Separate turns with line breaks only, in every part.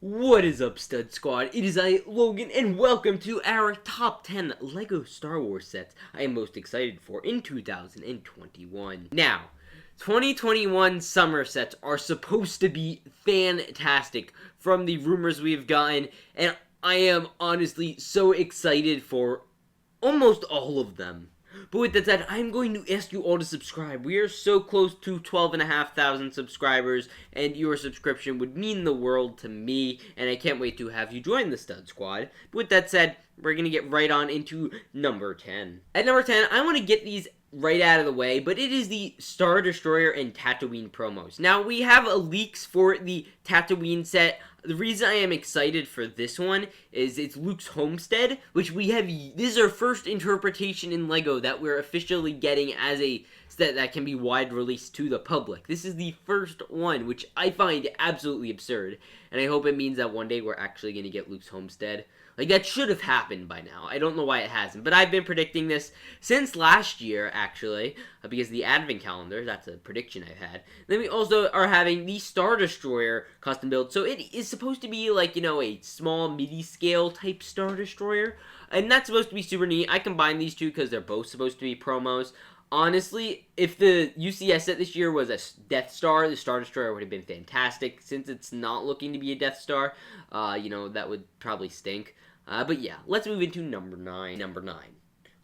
What is up, Stud Squad? It is I, Logan, and welcome to our top 10 LEGO Star Wars sets I am most excited for in 2021. Now, 2021 summer sets are supposed to be fantastic from the rumors we've gotten, and I am honestly so excited for almost all of them. But with that said, I'm going to ask you all to subscribe. We are so close to 12,500 subscribers, and your subscription would mean the world to me, and I can't wait to have you join the Stud Squad. But with that said, we're going to get right on into number 10. At number 10, I want to get these right out of the way, but it is the Star Destroyer and Tatooine promos. Now, we have leaks for the Tatooine set. The reason I am excited for this one is it's Luke's homestead, which we have. This is our first interpretation in LEGO that we're officially getting as a set that can be wide released to the public. This is the first one, which I find absolutely absurd, and I hope it means that one day we're actually going to get Luke's homestead. Like, that should have happened by now. I don't know why it hasn't, but I've been predicting this since last year, actually, because the Advent calendar, that's a prediction I've had. Then we also are having the Star Destroyer custom build, so it is supposed to be like, you know, a small midi-scale type Star Destroyer, and that's supposed to be super neat. I combine these two because they're both supposed to be promos. Honestly, if the UCS set this year was a Death Star, the Star Destroyer would have been fantastic. Since it's not looking to be a Death Star, you know, that would probably stink. But yeah, let's move into number 9. Number 9,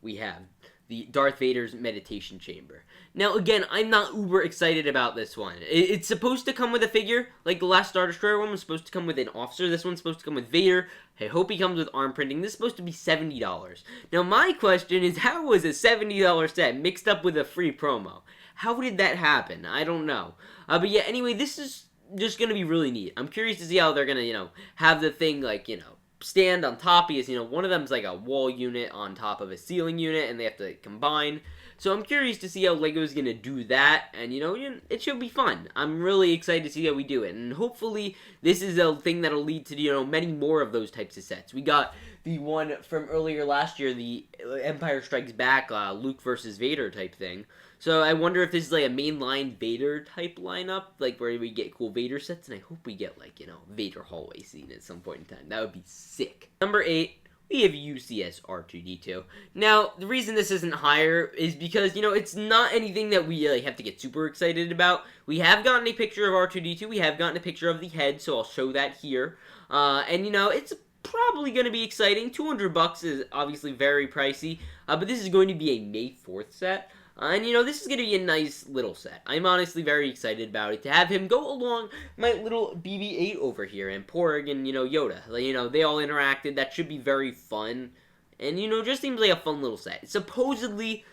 we have the Darth Vader's Meditation Chamber. Now, again, I'm not uber excited about this one. It's supposed to come with a figure, like the last Star Destroyer one was supposed to come with an officer. This one's supposed to come with Vader. I hope he comes with arm printing. This is supposed to be $70. Now, my question is, how was a $70 set mixed up with a free promo? How did that happen? I don't know. But yeah, anyway, this is just going to be really neat. I'm curious to see how they're going to, you know, have the thing, like, you know, stand on top. Because, you know, one of them's like a wall unit on top of a ceiling unit, and they have to combine. So I'm curious to see how LEGO's gonna do that, and you know, it should be fun. I'm really excited to see how we do it, and hopefully this is a thing that'll lead to, you know, many more of those types of sets. We got the one from earlier last year, the Empire Strikes Back, Luke versus Vader type thing. So I wonder if this is like a mainline Vader type lineup, like where we get cool Vader sets, and I hope we get, like, you know, Vader hallway scene at some point in time. That would be sick. Number 8. We have UCS R2-D2. Now, the reason this isn't higher is because, you know, it's not anything that we have to get super excited about. We have gotten a picture of R2-D2. We have gotten a picture of the head, so I'll show that here. And, you know, it's probably going to be exciting. $200 is obviously very pricey, but this is going to be a May 4th set. And, you know, this is going to be a nice little set. I'm honestly very excited about it. To have him go along my little BB-8 over here, and Porg and, you know, Yoda. You know, they all interacted. That should be very fun. And, you know, just seems like a fun little set. Supposedly,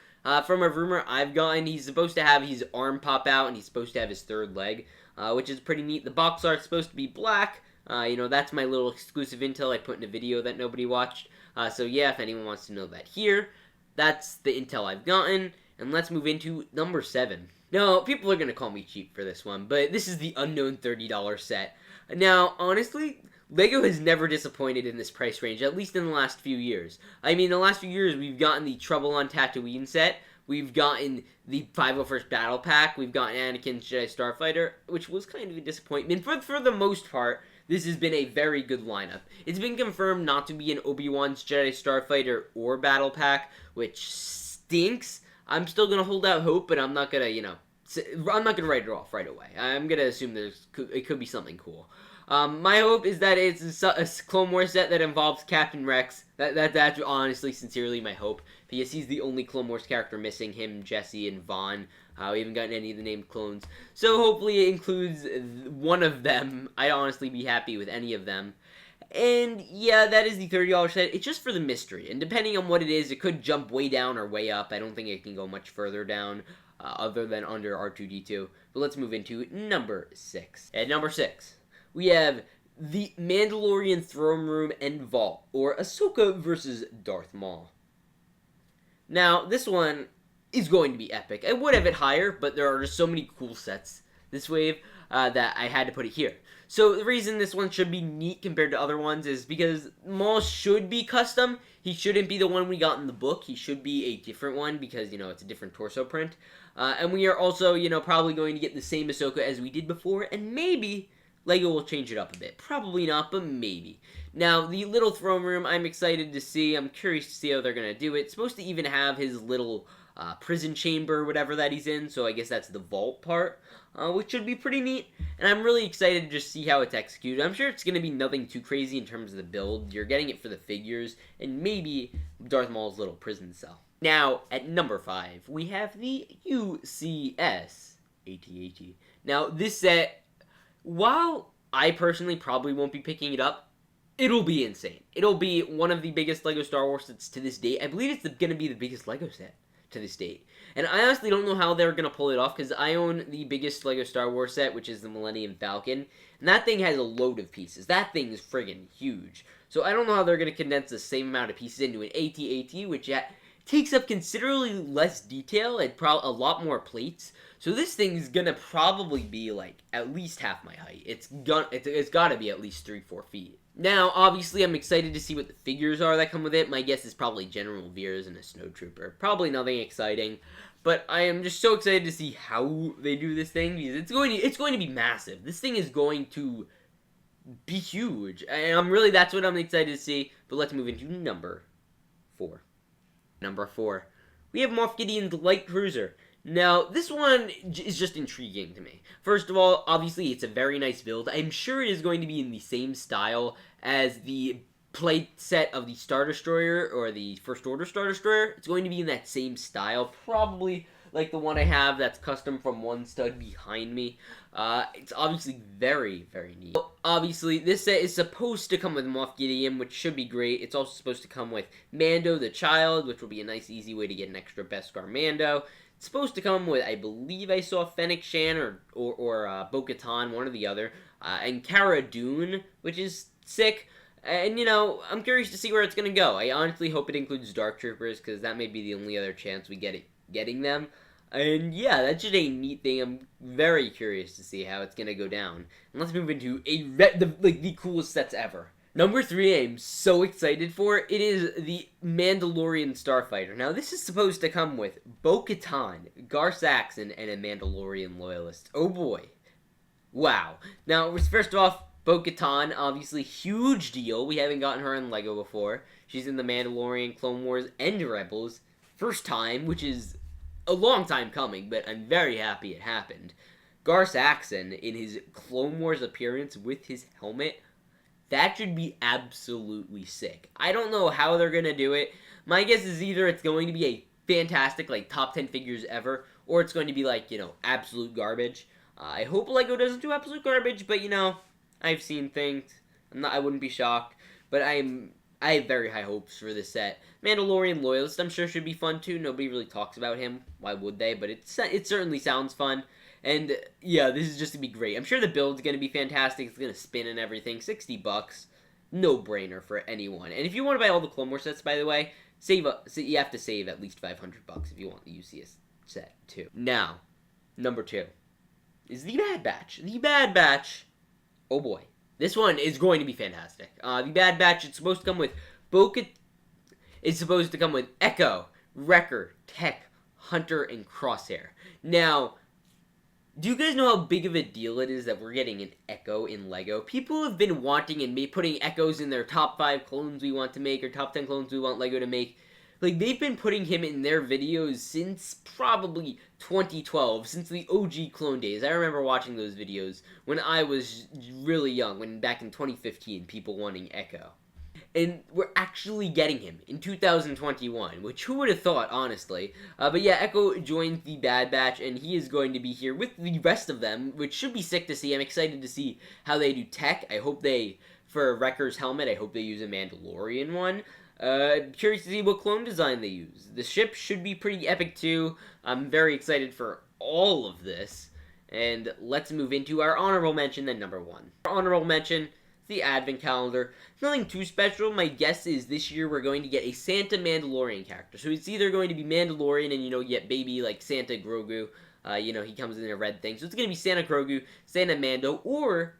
from a rumor I've gotten, he's supposed to have his arm pop out, and he's supposed to have his third leg, which is pretty neat. The box art's supposed to be black. You know, that's my little exclusive intel I put in a video that nobody watched. So, yeah, if anyone wants to know that here, that's the intel I've gotten. And let's move into number 7. Now, people are going to call me cheap for this one, but this is the unknown $30 set. Now, honestly, LEGO has never disappointed in this price range, at least in the last few years. I mean, the last few years, we've gotten the Trouble on Tatooine set, we've gotten the 501st Battle Pack, we've gotten Anakin's Jedi Starfighter, which was kind of a disappointment. For the most part, this has been a very good lineup. It's been confirmed not to be an Obi-Wan's Jedi Starfighter or Battle Pack, which stinks. I'm still going to hold out hope, but I'm not going to, you know, I'm not going to write it off right away. I'm going to assume it could be something cool. My hope is that it's a Clone Wars set that involves Captain Rex. That's honestly, sincerely my hope, because he's the only Clone Wars character missing, him, Jesse, and Vaughn. We haven't gotten any of the named clones. So hopefully it includes one of them. I'd honestly be happy with any of them. And yeah, that is the $30 set. It's just for the mystery, and depending on what it is, it could jump way down or way up. I don't think it can go much further down, other than under R2-D2. But let's move into number 6. At number 6, we have the Mandalorian Throne Room and Vault, or Ahsoka versus Darth Maul. Now, this one is going to be epic. I would have it higher, but there are just so many cool sets this wave that I had to put it here. So the reason this one should be neat compared to other ones is because Maul should be custom. He shouldn't be the one we got in the book. He should be a different one because, you know, it's a different torso print. And we are also, you know, probably going to get the same Ahsoka as we did before, and maybe LEGO will change it up a bit. Probably not, but maybe. Now, the little throne room, I'm excited to see. I'm curious to see how they're going to do it. It's supposed to even have his little prison chamber, whatever that he's in, so I guess that's the vault part, which should be pretty neat. And I'm really excited to just see how it's executed. I'm sure it's going to be nothing too crazy in terms of the build. You're getting it for the figures, and maybe Darth Maul's little prison cell. Now, at number 5, we have the UCS AT-AT. Now, this set, while I personally probably won't be picking it up, it'll be insane. It'll be one of the biggest LEGO Star Wars sets to this date. I believe it's going to be the biggest LEGO set to this date. And I honestly don't know how they're going to pull it off, because I own the biggest LEGO Star Wars set, which is the Millennium Falcon. And that thing has a load of pieces. That thing is friggin' huge. So I don't know how they're going to condense the same amount of pieces into an AT-AT, which takes up considerably less detail and a lot more plates. So this thing's gonna probably be like at least half my height. It's gotta be at least 3-4 feet. Now, obviously, I'm excited to see what the figures are that come with it. My guess is probably General Veers and a Snowtrooper. Probably nothing exciting, but I am just so excited to see how they do this thing, because it's going to be massive. This thing is going to be huge, and that's what I'm excited to see. But let's move into number 4. Number 4, we have Moff Gideon's light cruiser. Now, this one is just intriguing to me. First of all, obviously, it's a very nice build. I'm sure it is going to be in the same style as the plate set of the Star Destroyer, or the First Order Star Destroyer. It's going to be in that same style, probably like the one I have that's custom from one stud behind me. It's obviously very, very neat. Obviously, this set is supposed to come with Moff Gideon, which should be great. It's also supposed to come with Mando the Child, which will be a nice, easy way to get an extra Beskar Mando. It's supposed to come with, I believe I saw Fennec Shan or Bo-Katan, one or the other, and Cara Dune, which is sick. And, I'm curious to see where it's going to go. I honestly hope it includes Dark Troopers, because that may be the only other chance we get getting them. And yeah, that's just a neat thing. I'm very curious to see how it's going to go down. And let's move into the coolest sets ever. Number 3, I'm so excited for. It is the Mandalorian Starfighter. Now, this is supposed to come with Bo-Katan, Gar Saxon, and a Mandalorian loyalist. Oh boy. Wow. Now, first off, Bo-Katan, obviously, huge deal. We haven't gotten her in LEGO before. She's in the Mandalorian, Clone Wars, and Rebels. First time, which is a long time coming, but I'm very happy it happened. Gar Saxon, in his Clone Wars appearance with his helmet, that should be absolutely sick. I don't know how they're going to do it. My guess is either it's going to be a fantastic, top 10 figures ever, or it's going to be, absolute garbage. I hope LEGO doesn't do absolute garbage, but, I've seen things. I wouldn't be shocked, but I have very high hopes for this set. Mandalorian Loyalist, I'm sure, should be fun, too. Nobody really talks about him. Why would they? But it certainly sounds fun. And, yeah, this is just going to be great. I'm sure the build's going to be fantastic. It's going to spin and everything. $60. No-brainer for anyone. And if you want to buy all the Clone Wars sets, by the way, you have to save at least $500 if you want the UCS set, too. Now, number 2 is the Bad Batch. The Bad Batch. Oh, boy. This one is going to be fantastic. The Bad Batch, it's supposed to come with It's supposed to come with Echo, Wrecker, Tech, Hunter, and Crosshair. Now, do you guys know how big of a deal it is that we're getting an Echo in LEGO? People have been wanting and putting Echoes in their top 5 clones we want to make, or top 10 clones we want LEGO to make. They've been putting him in their videos since probably 2012, since the OG clone days. I remember watching those videos when I was really young, back in 2015, people wanting Echo. And we're actually getting him in 2021, which who would have thought, honestly. But yeah, Echo joins the Bad Batch, and he is going to be here with the rest of them, which should be sick to see. I'm excited to see how they do tech. I hope for Wrecker's helmet, I hope they use a Mandalorian one. Curious to see what clone design they use. The ship should be pretty epic, too. I'm very excited for all of this. And let's move into our honorable mention, then number 1. Our honorable mention, the Advent Calendar. Nothing too special. My guess is this year we're going to get a Santa Mandalorian character. So it's either going to be Mandalorian and, you get baby like Santa Grogu. He comes in a red thing. So it's going to be Santa Grogu, Santa Mando, or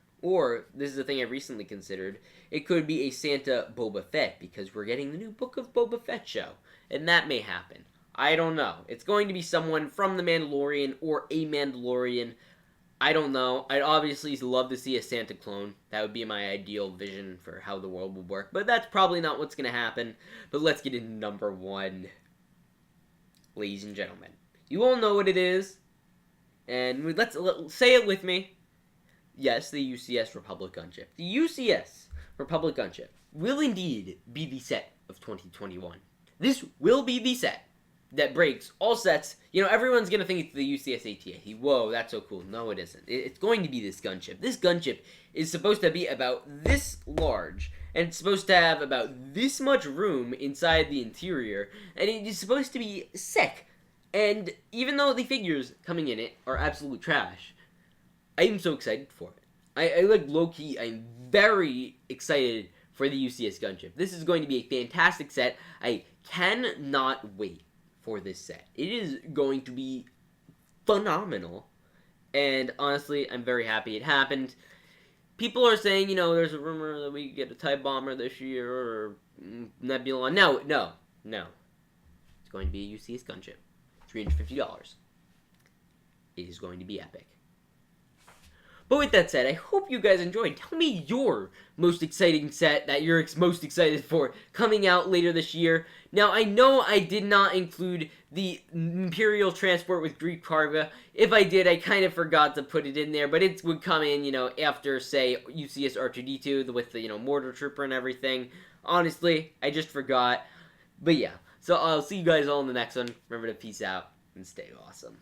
this is a thing I recently considered, it could be a Santa Boba Fett, because we're getting the new Book of Boba Fett show. And that may happen. I don't know. It's going to be someone from the Mandalorian or a Mandalorian. I don't know. I'd obviously love to see a Santa clone. That would be my ideal vision for how the world would work. But that's probably not what's going to happen. But let's get into number 1. Ladies and gentlemen, you all know what it is. And let's say it with me. Yes, the UCS Republic Gunship. The UCS Republic Gunship will indeed be the set of 2021. This will be the set that breaks all sets. You know, everyone's going to think it's the UCS AT-AT. Whoa, that's so cool. No, it isn't. It's going to be this gunship. This gunship is supposed to be about this large, and it's supposed to have about this much room inside the interior, and it is supposed to be sick. And even though the figures coming in it are absolute trash, I am so excited for it. I like, low-key, I'm very excited for the UCS gunship. This is going to be a fantastic set. I cannot wait for this set. It is going to be phenomenal. And honestly, I'm very happy it happened. People are saying, you know, there's a rumor that we get a TIE Bomber this year or Nebula. No. It's going to be a UCS gunship. $350. It is going to be epic. But with that said, I hope you guys enjoyed. Tell me your most exciting set that you're most excited for coming out later this year. Now, I know I did not include the Imperial Transport with Greek Carga. If I did, I kind of forgot to put it in there, but it would come in, you know, after, say, UCS R2-D2 with the, you know, Mortar Trooper and everything. Honestly, I just forgot. But yeah, so I'll see you guys all in the next one. Remember to peace out and stay awesome.